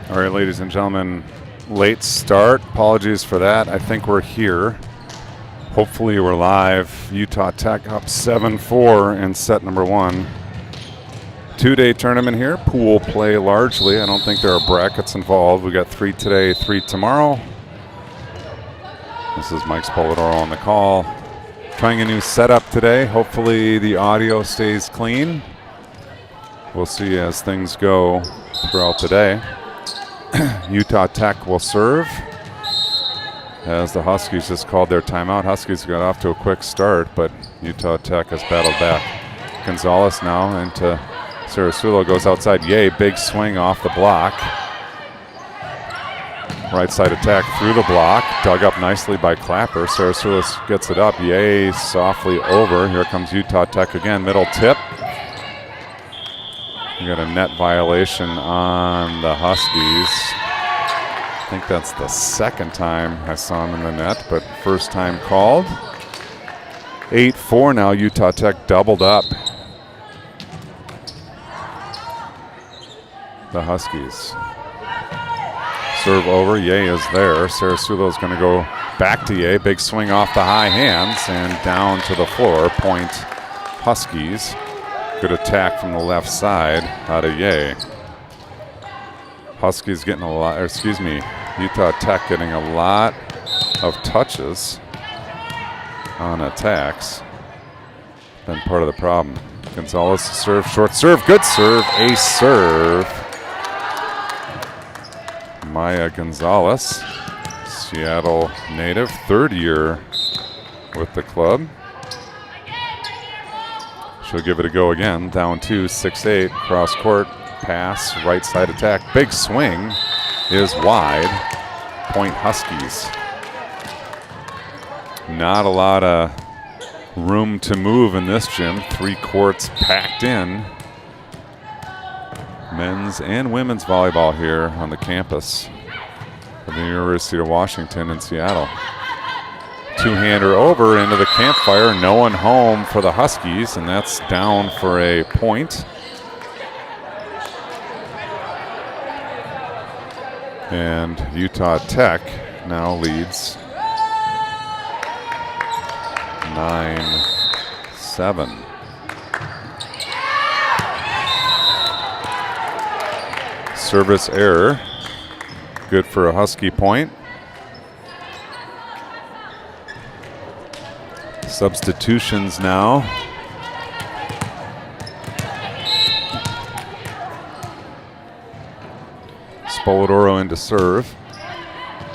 All right, ladies and gentlemen, late start. Apologies for that. I think we're here. Hopefully we're live. Utah Tech up 7-4 in set number one. Two-day tournament here. Pool play largely. I don't think there are brackets involved. We got 3 today, 3 tomorrow. This is Mike Spoladoro on the call. Trying a new setup today. Hopefully the audio stays clean. We'll see as things go throughout the day. Utah Tech will serve as the Huskies just called their timeout. Huskies got off to a quick start, but Utah Tech has battled back. Gonzalez now into Sarasulo, goes outside. Yay, big swing off the block. Right side attack through the block, dug up nicely by Clapper. Sarasulo gets it up. Yay, softly over. Here comes Utah Tech again. Middle tip. We got a net violation on the Huskies. I think that's the second time I saw him in the net, but first time called. 8-4 now. Utah Tech doubled up. The Huskies. Serve over. Ye is there. Sarasulo is going to go back to Ye. Big swing off the high hands and down to the floor. Point Huskies. Good attack from the left side out of Ye. Huskies getting a lot, Utah Tech getting a lot of touches on attacks. been part of the problem. Gonzalez serve, short serve, good serve, ace serve. Maya Gonzalez, Seattle native, third year with the club. She'll give it a go again, down 2, 6-8, cross court, pass, right side attack. Big swing is wide, point Huskies. Not a lot of room to move in this gym. 3 courts packed in. Men's and women's volleyball here on the campus of the University of Washington in Seattle. Two-hander over into the campfire. No one home for the Huskies, and that's down for a point. And Utah Tech now leads 9-7. Service error. Good for a Husky point. Substitutions now. Spoladoro into serve.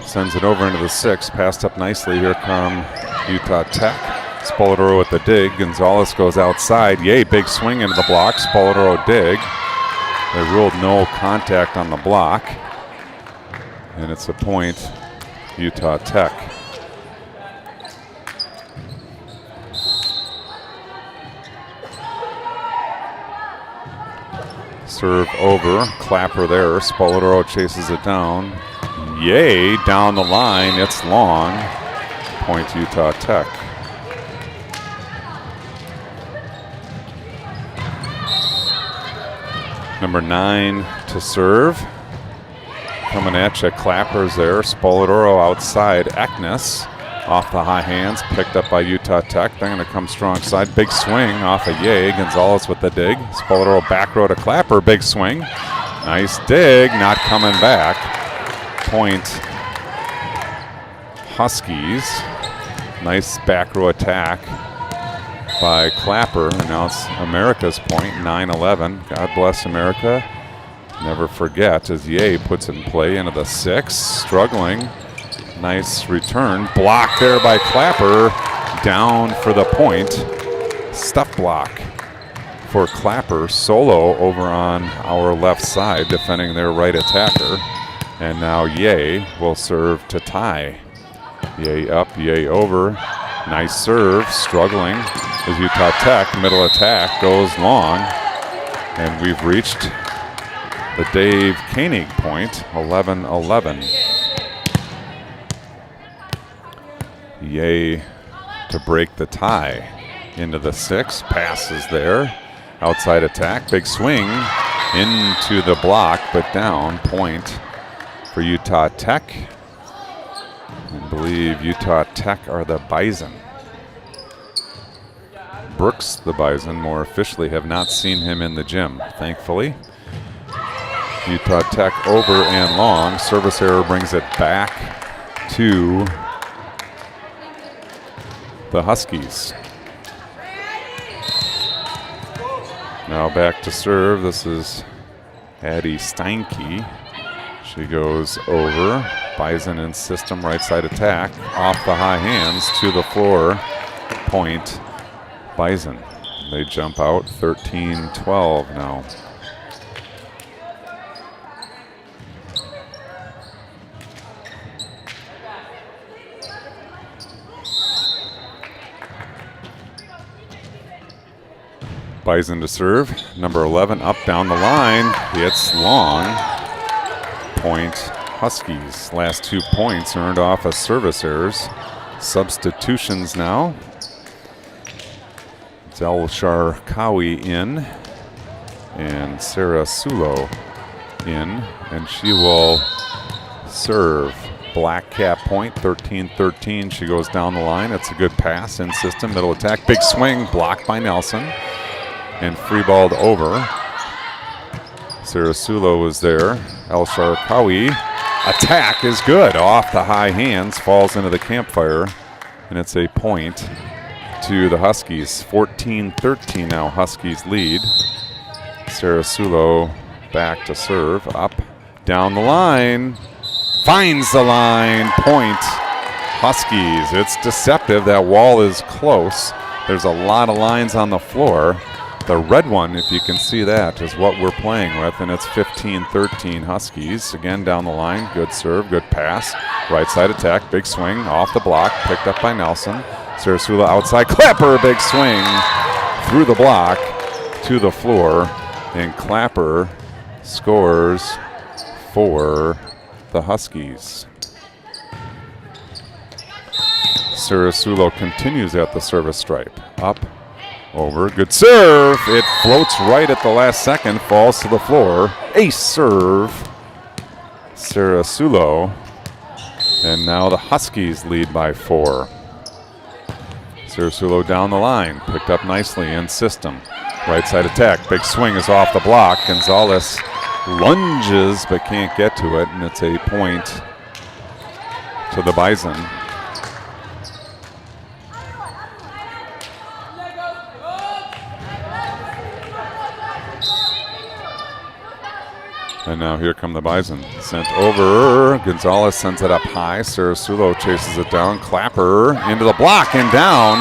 Sends it over into the 6. Passed up nicely. Here come Utah Tech. Spoladoro with the dig. Gonzalez goes outside. Yay, big swing into the block. Spoladoro dig. They ruled no contact on the block. And it's a point, Utah Tech. Serve over, Clapper there. Spoladoro chases it down. Yay, down the line, it's long. Point Utah Tech. Number 9 to serve. Coming at you, Clapper's there. Spoladoro outside. Eknes off the high hands, picked up by Utah Tech. They're going to come strong side. Big swing off of Ye. Gonzalez with the dig. Spoladoro back row to Clapper. Big swing. Nice dig. Not coming back. Point Huskies. Nice back row attack by Clapper. And now it's America's point, 9-11. God bless America. Never forget as Ye puts it in play into the 6. Struggling. Nice return. Blocked there by Clapper. Down for the point. Stuff block for Clapper. Solo over on our left side defending their right attacker. And now Ye will serve to tie. Ye up, Ye over. Nice serve. Struggling as Utah Tech. Middle attack goes long. And we've reached the Dave Koenig point, 11-11. Ye to break the tie into the 6. Passes there. Outside attack. Big swing into the block, but down. Point for Utah Tech. I believe Utah Tech are the Bison. Brooks, the Bison, more officially, have not seen him in the gym, thankfully. Utah Tech over and long. Service error brings it back to the Huskies. Now back to serve. This is Addie Steinke. She goes over. Bison in system, right side attack. Off the high hands to the floor. Point Bison. They jump out 13-12 now. Bison to serve. Number 11 up down the line. It's long. Point Huskies. Last 2 points earned off of service errors. Substitutions now. It's Elshar Kawi in. And Sarah Sulo in. And she will serve. Black cap point, 13-13. She goes down the line. It's a good pass in system. Middle attack. Big swing. Blocked by Nelson. And free balled over. Sarah Sulo was there. Elshar Kawi. Attack is good. Off the high hands. Falls into the campfire. And it's a point to the Huskies. 14-13 now, Huskies lead. Sarasulo back to serve, up, down the line. Finds the line, point, Huskies. It's deceptive, that wall is close. There's a lot of lines on the floor. The red one, if you can see that, is what we're playing with, and it's 15-13 Huskies. Again, down the line, good serve, good pass. Right side attack, big swing, off the block, picked up by Nelson. Sarasula outside, Clapper, big swing through the block to the floor, and Clapper scores for the Huskies. Sarasulo continues at the service stripe. Up, over, good serve. It floats right at the last second, falls to the floor. Ace serve, Sarasulo. And now the Huskies lead by 4. Sarasulo down the line, picked up nicely in system. Right side attack, big swing is off the block. Gonzalez lunges but can't get to it, and it's a point to the Bison. And now here come the Bison. Sent over. Gonzalez sends it up high. Sarasulo chases it down. Clapper into the block and down.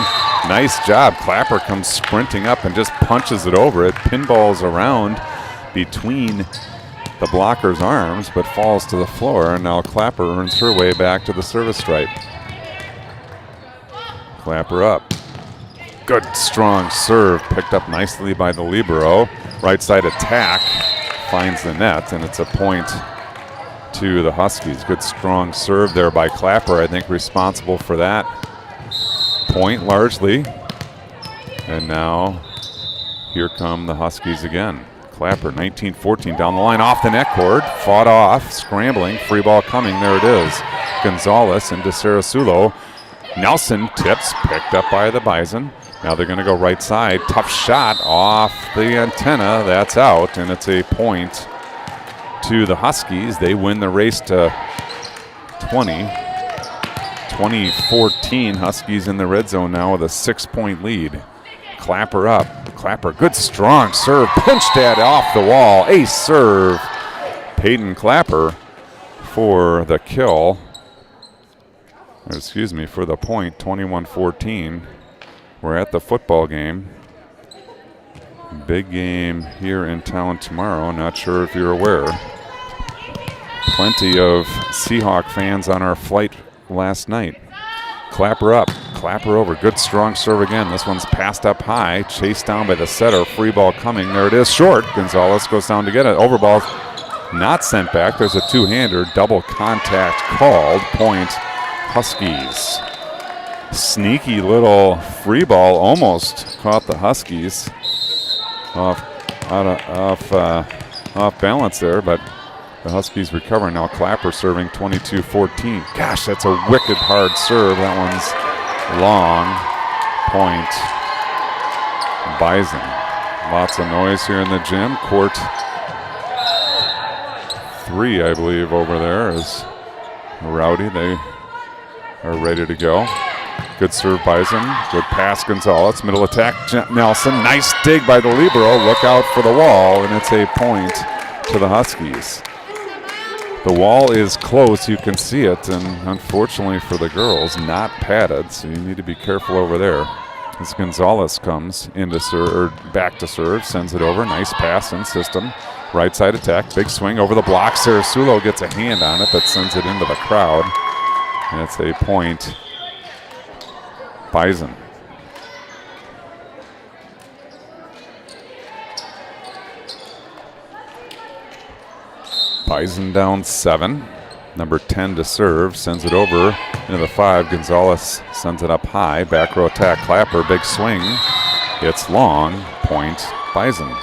Nice job. Clapper comes sprinting up and just punches it over. It pinballs around between the blocker's arms, but falls to the floor. And now Clapper earns her way back to the service stripe. Clapper up. Good strong serve. Picked up nicely by the libero. Right side attack. Finds the net, and it's a point to the Huskies. Good strong serve there by Clapper, I think responsible for that point largely. And now here come the Huskies again. Clapper, 19-14, down the line, off the net cord, fought off, scrambling, free ball coming, there it is. Gonzalez into Sarasulo. Nelson tips, picked up by the Bison. Now they're going to go right side. Tough shot off the antenna. That's out, and it's a point to the Huskies. They win the race to 20. 20-14. Huskies in the red zone now with a 6-point lead. Clapper up. Clapper, good strong serve. Punched that off the wall. Ace serve. Peyton Clapper for the kill. Excuse me, for the point, 21-14. We're at the football game. Big game here in town tomorrow. Not sure if you're aware. Plenty of Seahawk fans on our flight last night. Clapper up, Clapper over. Good strong serve again. This one's passed up high. Chased down by the setter. Free ball coming. There it is. Short. Gonzalez goes down to get it. Overball not sent back. There's a two-hander. Double contact called. Point Huskies. Sneaky little free ball almost caught the Huskies off balance there, but the Huskies recovering now. Clapper serving 22-14. Gosh, that's a wicked hard serve. That one's long. Point Bison. Lots of noise here in the gym. Court 3, I believe, over there is rowdy. They are ready to go. Good serve, Bison. Good pass, Gonzalez. Middle attack, Nelson. Nice dig by the libero. Look out for the wall, and it's a point to the Huskies. The wall is close. You can see it, and unfortunately for the girls, not padded, so you need to be careful over there. As Gonzalez comes into back to serve, sends it over. Nice pass in system. Right side attack. Big swing over the block. Sarasulo gets a hand on it, but sends it into the crowd. And it's a point Bison. Bison down 7. Number 10 to serve. Sends it over into the 5. Gonzalez sends it up high. Back row attack. Clapper. Big swing. It's long. Point Bison.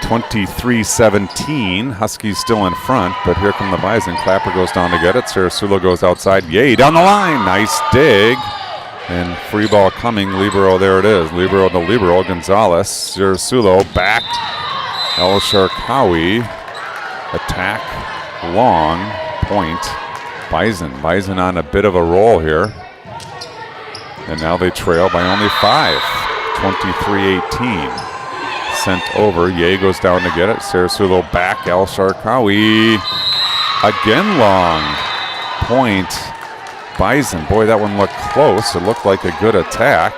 (23-17). Huskies still in front, but here come the Bison. Clapper goes down to get it. Sarasulo goes outside. Yay, down the line. Nice dig. And free ball coming. Libero, there it is. Libero to libero. Gonzalez. Sarasulo back. El Sharkawi. Attack. Long. Point Bison on a bit of a roll here. And now they trail by only 5, 23-18. Sent over, Ye goes down to get it. Sarasulo back, El Sharkawi. Again long. Point, Bison. Boy, that one looked close. It looked like a good attack.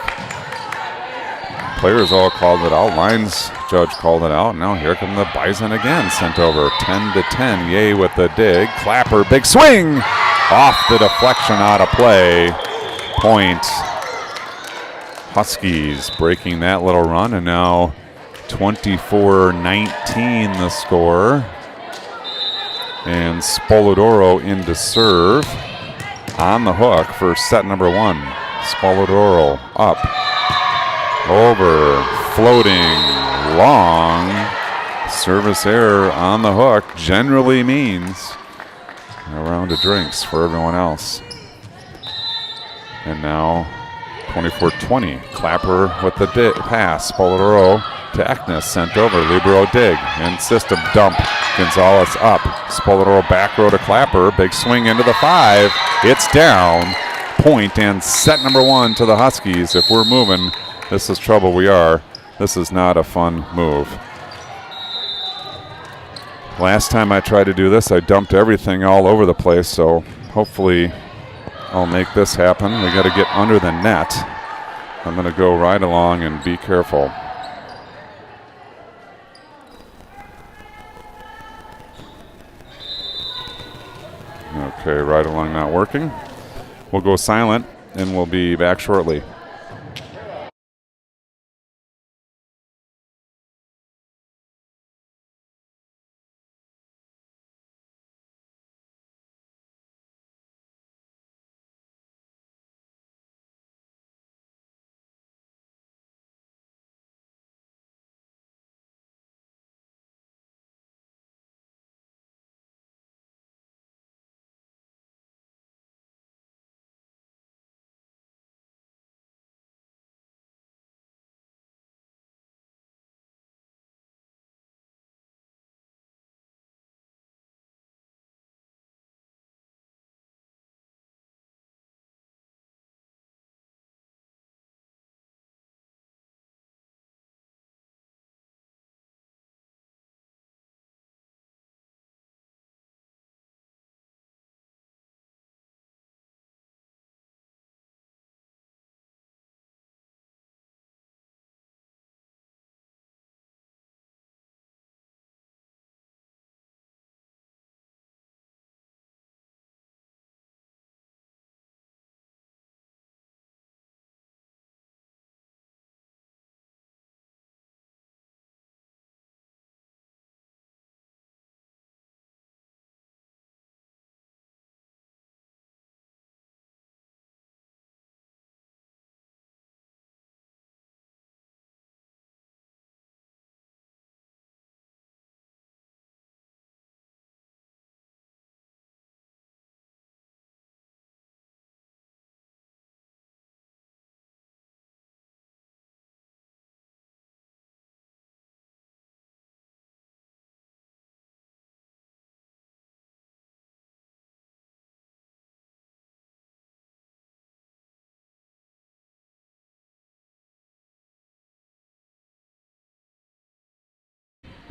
Players all called it out. Lines judge called it out. Now here come the Bison again. Sent over 10-10. Ye with the dig. Clapper, big swing. Off the deflection, out of play. Point. Huskies breaking that little run, and now 24-19 the score. And Spoladoro into serve on the hook for set number 1. Spoladoro up, over, floating, long. Service error on the hook generally means a round of drinks for everyone else. And now 24-20. Clapper with the pass. Spoladoro to Eknes, sent over. Libero dig. In system dump. Gonzalez up. Spoladoro back row to Clapper. Big swing into the 5. It's down. Point and set number 1 to the Huskies. If we're moving, this is trouble. We are. This is not a fun move. Last time I tried to do this, I dumped everything all over the place, so hopefully I'll make this happen. We got to get under the net. I'm going to go right along and be careful. Okay, right along not working. We'll go silent and we'll be back shortly.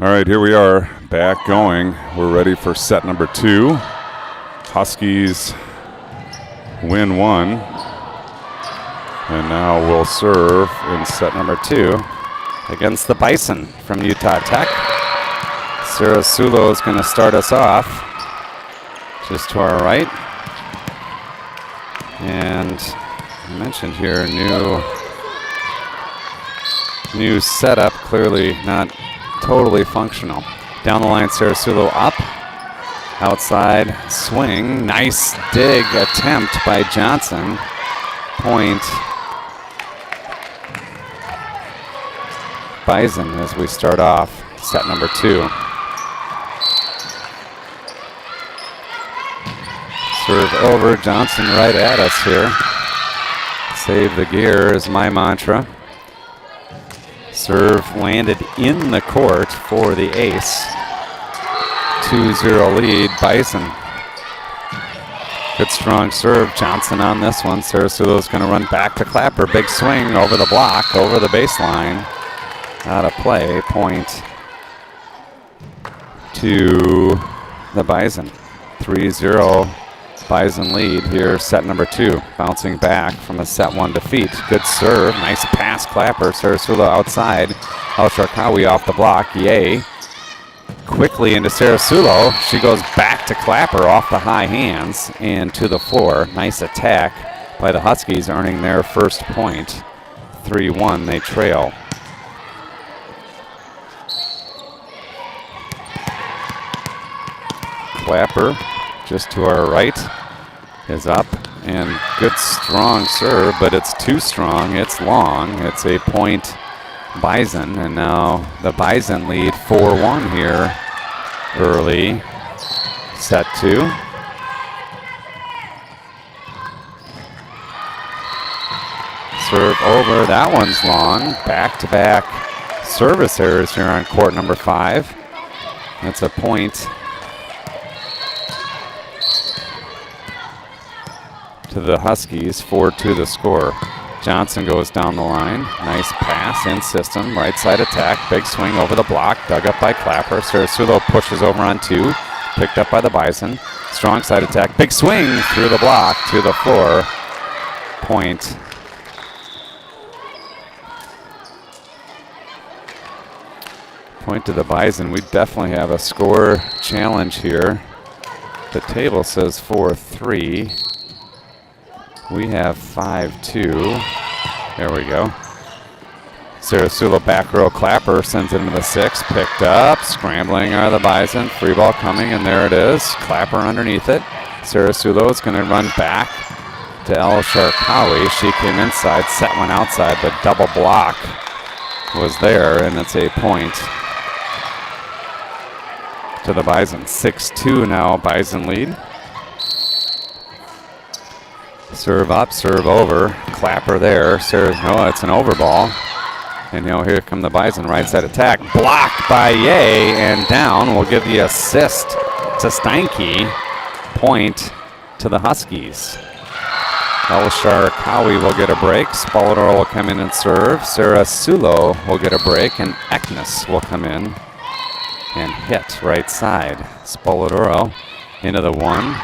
All right, here we are, back going. We're ready for set number 2. Huskies win 1. And now we'll serve in set number 2 against the Bison from Utah Tech. Sarasulo is going to start us off just to our right. And I mentioned here, new setup, clearly not totally functional. Down the line, Sarasulo up. Outside swing. Nice dig attempt by Johnson. Point Bison as we start off set number 2. Serve over. Johnson right at us here. Save the gear is my mantra. Serve landed in the court for the ace. 2-0 lead, Bison. Good strong serve. Johnson on this one. Sarasulo's going to run back to Clapper. Big swing over the block, over the baseline. Out of play. Point to the Bison. 3-0 Bison lead here, set number 2. Bouncing back from a set 1 defeat. Good serve. Nice pass, Clapper. Sarasulo outside. El Sharkawi off the block. Yay. Quickly into Sarasulo. She goes back to Clapper off the high hands and to the floor. Nice attack by the Huskies, earning their first point. 3-1, they trail. Clapper, just to our right, is up. And good strong serve, but it's too strong. It's long. It's a point Bison, and now the Bison lead 4-1 here early. Set 2. Serve over. That one's long. Back-to-back service errors here on court number 5. That's a point to the Huskies. 4-2 the score. Johnson goes down the line. Nice pass in system. Right side attack. Big swing over the block. Dug up by Clapper. Sarasulo pushes over on 2. Picked up by the Bison. Strong side attack. Big swing through the block to the floor. Point. Point to the Bison. We definitely have a score challenge here. The table says 4-3. We have 5-2. There we go. Sarasulo back row. Clapper sends it into the 6. Picked up. Scrambling are the Bison. Free ball coming, and there it is. Clapper underneath it. Sarasulo is going to run back to El Sharkawi. She came inside, set one outside, but double block was there, and it's a point to the Bison. 6-2 now, Bison lead. Serve up, serve over. Clapper there. Serve, no, it's an over ball. And now here come the Bison. Right side attack. Blocked by Ye, and down. We'll give the assist to Steinke. Point to the Huskies. El Sharkawi will get a break. Spolador will come in and serve. Sarasulo will get a break, and Eknes will come in and hit right side. Spoladoro into the 1.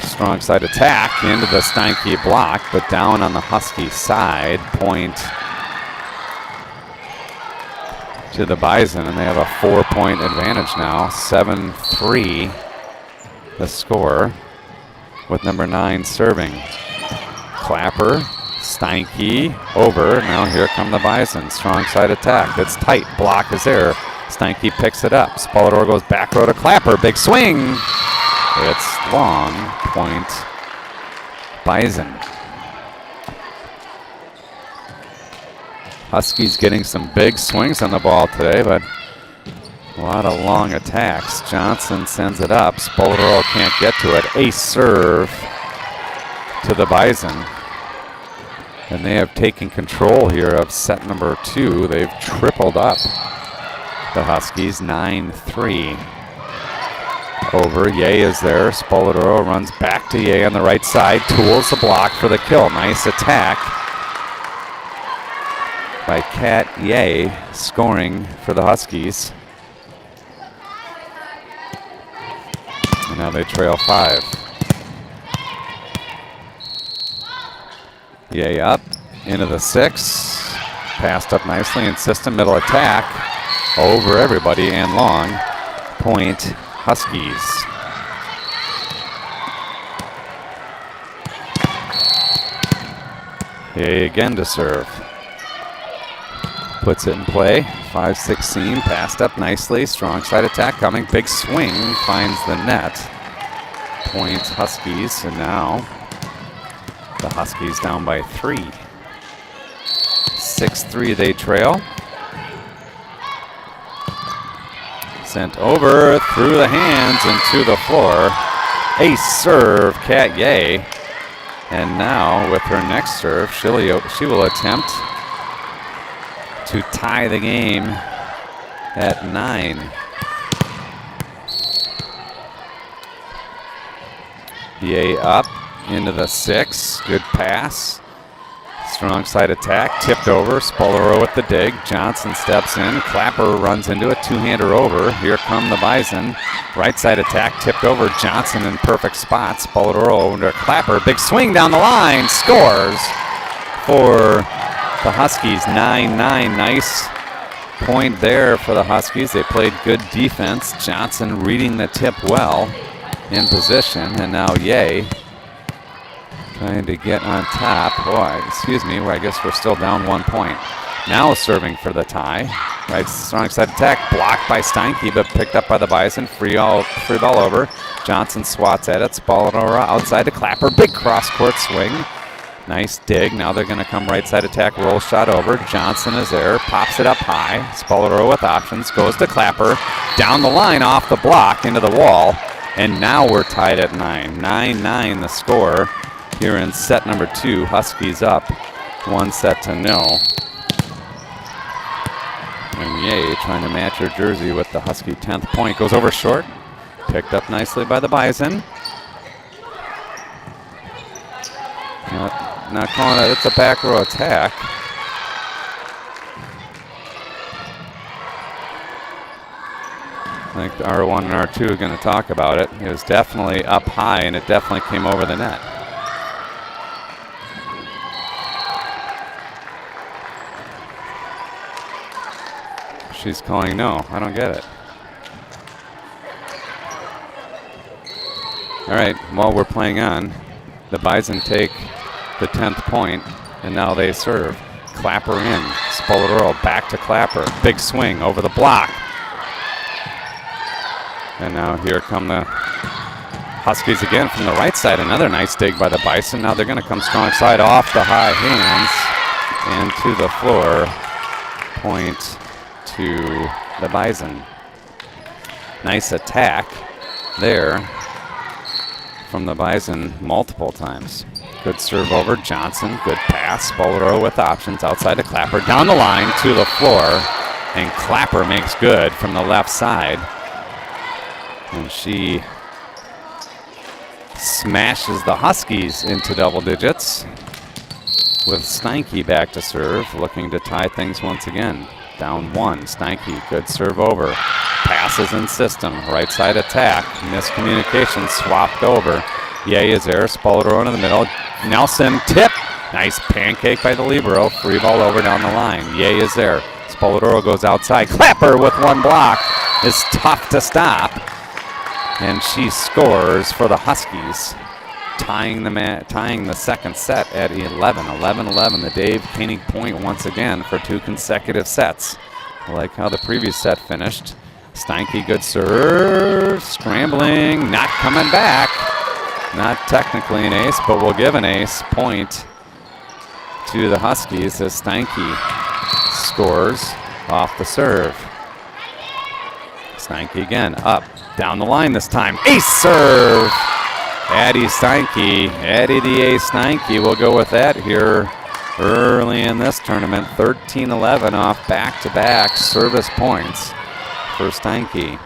Strong side attack into the Steinke block, but down on the Husky side. Point to the Bison, and they have a 4-point advantage now. 7-3 the score, with number 9 serving. Clapper, Steinke, over. Now here come the Bison. Strong side attack. It's tight. Block is there. Steinke picks it up. Spolador goes back row to Clapper. Big swing. It's long. Point Bison. Huskies getting some big swings on the ball today, but a lot of long attacks. Johnson sends it up. Spolador can't get to it. Ace serve to the Bison. And they have taken control here of set number 2. They've tripled up the Huskies. 9-3. Over. Ye is there. Spoladoro runs back to Ye on the right side. Tools the block for the kill. Nice attack by Kat Ye, scoring for the Huskies. And now they trail 5. Ye up into the 6. Passed up nicely in system. Middle attack. Over everybody and long. Point Huskies. Ye again to serve. Puts it in play. 5-16. Passed up nicely. Strong side attack coming. Big swing. Finds the net. Points Huskies. And now the Huskies down by 3. 6-3 they trail. Sent over through the hands and to the floor. Ace serve, Kat Ye. And now with her next serve, she will attempt to tie the game at 9. Yay up into the 6. Good pass. Strong side attack. Tipped over. Spolerow with the dig. Johnson steps in. Clapper runs into it. Two-hander over. Here come the Bison. Right side attack. Tipped over. Johnson in perfect spot. Spolerow under Clapper. Big swing down the line. Scores for the Huskies. 9-9. Nice point there for the Huskies. They played good defense. Johnson reading the tip well in position. And now Yay trying to get on top. Oh, excuse me. Well, I guess we're still down 1 point. Now serving for the tie. Right, strong side attack. Blocked by Steinke, but picked up by the Bison. Free ball over. Johnson swats at it. Spolerow outside to Clapper. Big cross-court swing. Nice dig. Now they're going to come right side attack. Roll shot over. Johnson is there. Pops it up high. Spolerow with options. Goes to Clapper. Down the line off the block into the wall. And now we're tied at 9. 9-9 the score here in set number 2. Huskies up 1-0. And Yay trying to match her jersey with the Husky 10th point. Goes over short. Picked up nicely by the Bison. Not calling it. It's a back row attack. I think R1 and R2 are going to talk about it. It was definitely up high, and it definitely came over the net. She's calling no. I don't get it. All right, while we're playing on, the Bison take the 10th point, and now they serve. Clapper in. Spolerow back to Clapper. Big swing over the block. And now here come the Huskies again from the right side. Another nice dig by the Bison. Now they're going to come strong side off the high hands and to the floor. Point to the Bison. Nice attack there from the Bison multiple times. Good serve over. Johnson. Good pass. Spolerow with options outside to Clapper. Down the line to the floor. And Clapper makes good from the left side. And she smashes the Huskies into double digits with Steinke back to serve, looking to tie things once again. Down 1. Steinke. Good serve over. Passes in system. Right side attack. Miscommunication. Swapped over. Yay is there. Spolerow into the middle. Nelson tip. Nice pancake by the libero. Free ball over down the line. Yay is there. Spolerow goes outside. Clapper with one block is tough to stop. And she scores for the Huskies, tying the second set at 11. 11-11. The Dave Koenig point once again for 2 consecutive sets. I like how the previous set finished. Steinke, good serve. Scrambling. Not coming back. Not technically an ace, but we'll give an ace point to the Huskies as Steinke scores off the serve. Steinke again, up, down the line this time. Ace serve! Addie Steinke, Addie the ace Steinke. We'll go with that here early in this tournament. 13-11 off back-to-back service points for Steinke.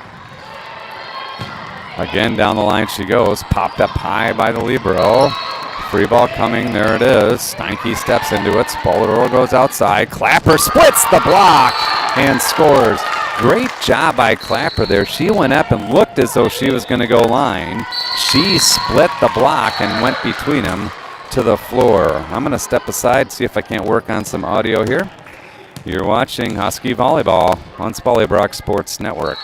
Again, down the line she goes. Popped up high by the libero. Free ball coming. There it is. Steinke steps into it. Spolerow goes outside. Clapper splits the block and scores. Great job by Clapper there. She went up and looked as though she was going to go line. She split the block and went between them to the floor. I'm going to step aside, see if I can't work on some audio here. You're watching Husky Volleyball on Spollybrook Sports Network.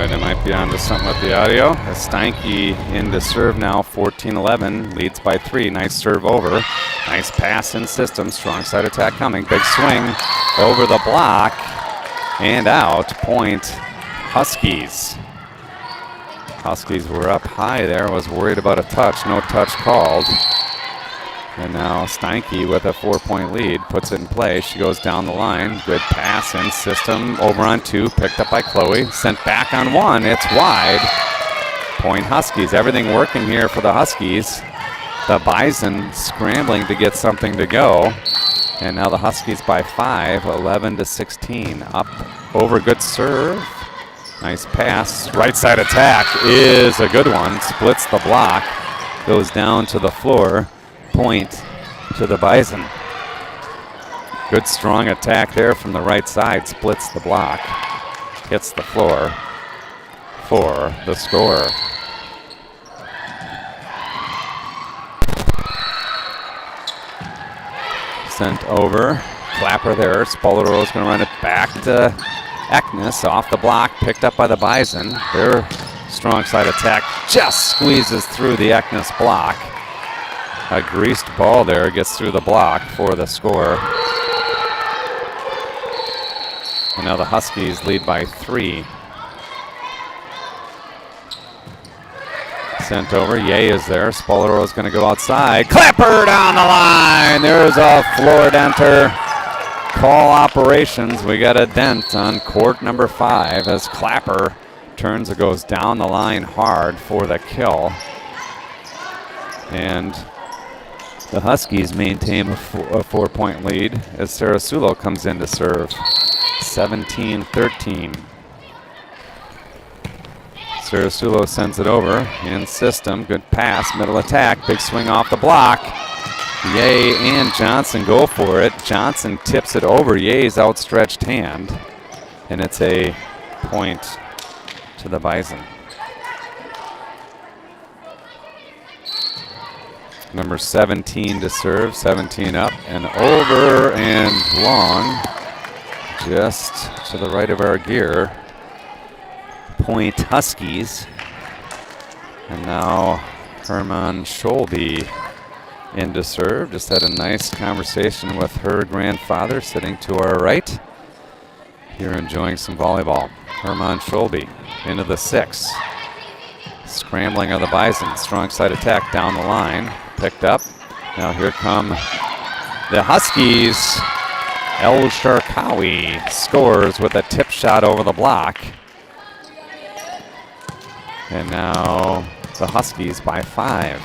good. It might be onto something with the audio. Steinke in to serve now, 14-11, leads by 3. Nice serve over. Nice pass in system. Strong side attack coming. Big swing over the block and out. Point Huskies. Huskies were up high there. Was worried about a touch. No touch called. And now Steinke with a 4-point lead puts it in play. She goes down the line. Good pass in system. Over on 2. Picked up by Chloe. Sent back on 1. It's wide. Point Huskies. Everything working here for the Huskies. The Bison scrambling to get something to go. And now the Huskies by 5. 11-16. Up over. Good serve. Nice pass. Right side attack is a good one. Splits the block. Goes down to the floor. Point to the Bison. Good strong attack there from the right side. Splits the block. Hits the floor for the score. Sent over. Clapper there. Spolero's going to run it back to Eknes. Off the block. Picked up by the Bison. Their strong side attack just squeezes through the Eknes block. A greased ball there gets through the block for the score. And now the Huskies lead by 3. Sent over. Ye is there. Spolero is going to go outside. Clapper down the line. There's a floor denter. Call operations. We got a dent on court number 5 as Clapper turns and goes down the line hard for the kill. And the Huskies maintain a 4-point lead as Sarasulo comes in to serve. 17-13. Sarasulo sends it over in system. Good pass, middle attack, big swing off the block. Ye and Johnson go for it. Johnson tips it over Ye's outstretched hand. And it's a point to the Bison. Number 17 to serve, 17 up and over and long, just to the right of our gear. Point Huskies. And now Herman Scholbe in to serve. Just had a nice conversation with her grandfather sitting to our right. Here enjoying some volleyball. Herman Scholbe into the 6. Scrambling on the Bison. Strong side attack down the line. Picked up. Now here come the Huskies. El Sharkawi scores with a tip shot over the block. And now the Huskies by 5.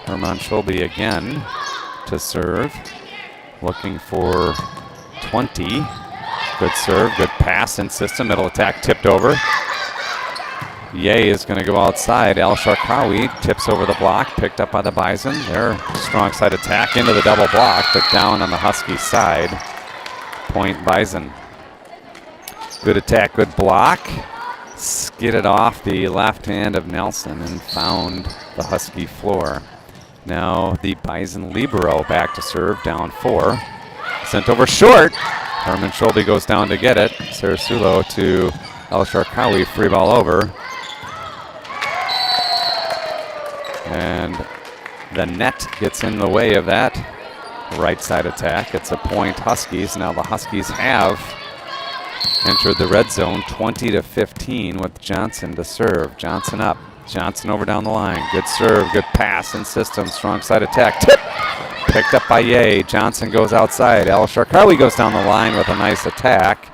Herman Scholbe again to serve. Looking for 20. Good serve, good pass in system. Middle attack tipped over. Ye is going to go outside. El Sharkawi tips over the block, picked up by the Bison. Their strong side attack into the double block, but down on the Husky side. Point Bison. Good attack, good block. Skidded off the left hand of Nelson and found the Husky floor. Now the Bison libero back to serve, down 4. Sent over short. Herman Scholbe goes down to get it. Sarasulo to El Sharkawi, free ball over. And the net gets in the way of that right side attack. It's a point Huskies. Now the Huskies have entered the red zone 20-15 with Johnson to serve. Johnson up. Johnson over down the line. Good serve, good pass in system. Strong side attack. Tip! Picked up by Ye. Johnson goes outside. El Sharkawi goes down the line with a nice attack.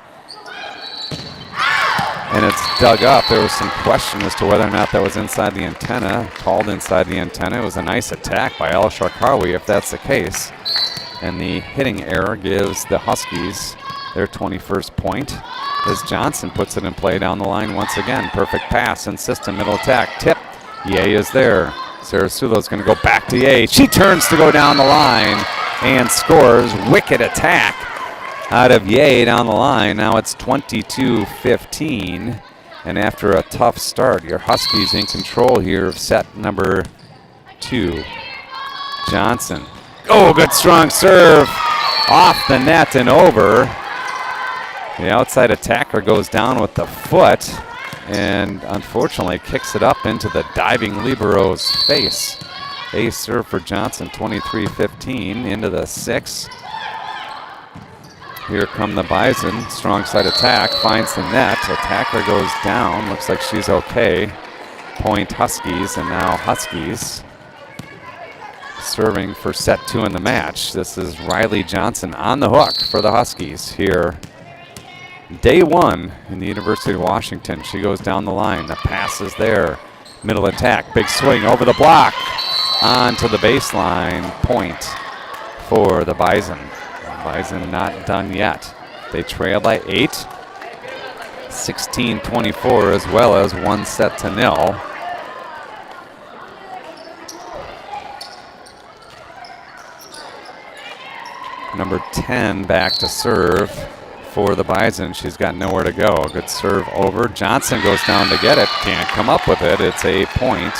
And it's dug up. There was some question as to whether or not that was inside the antenna. Called inside the antenna. It was a nice attack by El Sharkawi if that's the case. And the hitting error gives the Huskies their 21st point as Johnson puts it in play down the line once again. Perfect pass and system, middle attack, tip. Ye is there. Sarasulo's going to go back to Ye. She turns to go down the line and scores. Wicked attack out of Ye down the line. Now it's 22-15. And after a tough start, your Huskies in control here of set number 2. Johnson. Oh, good strong serve. Off the net and over. The outside attacker goes down with the foot. and unfortunately kicks it up into the diving libero's face. Ace serve for Johnson, 23-15 into the 6. Here come the Bison. Strong side attack, finds the net. Attacker goes down. Looks like she's okay. Point Huskies, and now Huskies serving for set 2 in the match. This is Riley Johnson on the hook for the Huskies here. Day 1 in the University of Washington. She goes down the line. The pass is there. Middle attack. Big swing over the block. Onto the baseline. Point for the Bison. Bison not done yet. They trail by 8. 16-24 as well as 1-0. Number 10 back to serve for the Bison. She's got nowhere to go. Good serve over. Johnson goes down to get it. Can't come up with it. It's a point.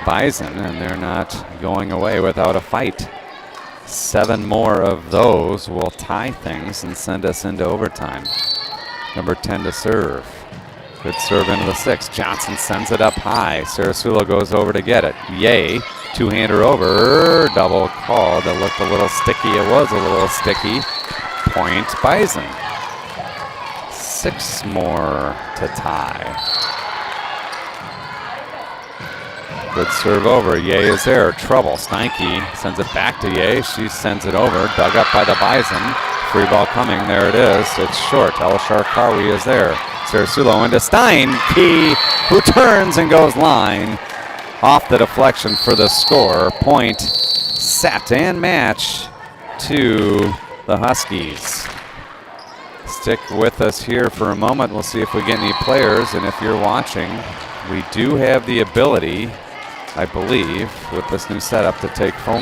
Bison, and they're not going away without a fight. 7 more of those will tie things and send us into overtime. Number 10 to serve. Good serve into the 6. Johnson sends it up high. Sarasulo goes over to get it. Yay. Two-hander over. Double call. That looked a little sticky. It was a little sticky. Point Bison. 6 more to tie. Good serve over. Ye is there. Trouble. Steinke sends it back to Ye. She sends it over. Dug up by the Bison. Free ball coming. There it is. It's short. El Sharkawi is there. Sarasulo into Steinke, who turns and goes line. Off the deflection for the score. Point, set, and match to the Huskies. Stick with us here for a moment. We'll see if we get any players. And if you're watching, we do have the ability, I believe, with this new setup to take phone